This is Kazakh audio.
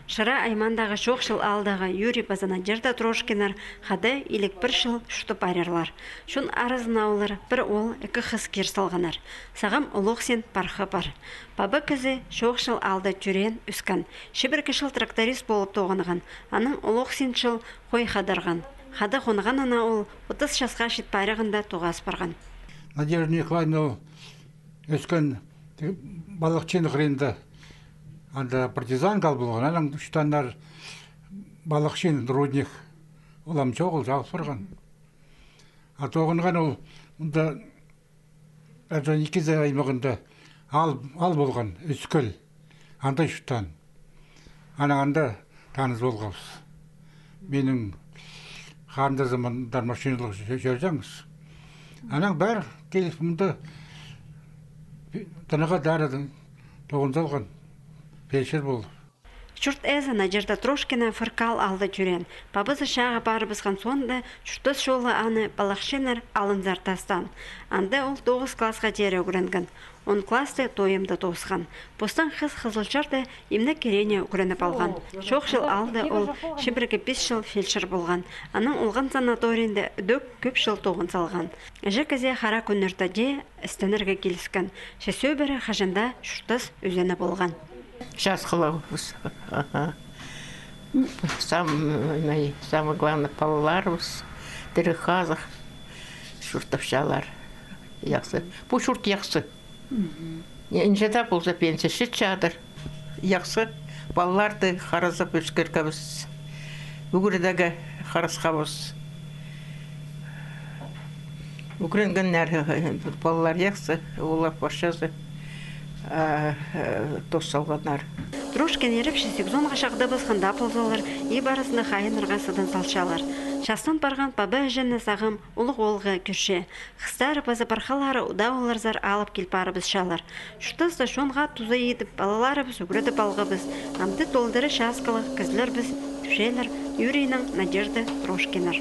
Шыра аймандағы шоқ жыл алдағы Юрий базана жерда Трошкинар хады илік бір жыл шұтып арерлар. Шун арызына олар бір ол екі қыз кер салғанар. Сағам ұлық сен парқы бар. Бабы кізі шоқ жыл алды жүрен үскен. Шебір кішіл тракторист болып тоғынған. Аның ұлық сен жыл қой қадырған. Хады қонған ана ол 30 жасқа шет байрағында тоғас барған. Надежда Николаевна өскен балықшын қырында анда партизан кал болған, аның үштандар балықшын рудник олам жоғыл жалғыз барған. Тоғынған ол мұнда әжан 2 аймағында ал болған, үскіл, анда үштан. Анда таныз болғауыз. Менің қанды замандар машиналық жүржаңыз. Аның бәр келіп мұнда таныға дәрі тоғынзалған. Пешер болды. Чурт әзі Надежда Трошкина фыркал алды жүрен. Бабызы шаға барыбызған сонда чуртыз жолы аны балақшынар алынзар тастан. Анда ол 9 классқа дері өгірінген. 10 класты тойымды тоғысқан. Постан қызылшарды емні керене өгірініп алған. Шоқ жыл алды ол шебірге 5 жыл фельдшер болған. Аның олған санаториінде дөк көп жыл тоғын салған. Әжі көзе қара күнірді де істенерге келіскен. Шесу бірі қажында чуртыз өзені болған. Сейчас хлопус. Самый главный палларус, терехазах, шуртовщалар. Яқсы. Бұл шурт яқсы. Инжеда бұл за пенсия шет чадыр. Яқсы. Балларды қаразып өскеркабыз. Үгірдегі қарасқабыз. Үгірінгеннер баллар яқсы. Олар башазы. Тос салғанар. Трошкин еріп сезонға шақды басқанда пылзалар, ей барысында қайын ұрғасыдан салшалар. Шастан барған бабы әжіні сағым ұлық олғы күші. Қыстары базы барқалары ұда оларзар алып келпары біз шалар. Шұқтызды шонға тузы едіп, балалары біз үгірді балғы біз. Амды толдыры шасқылық кізлер біз, түшелер, Юрийның Надежда Трошкинар.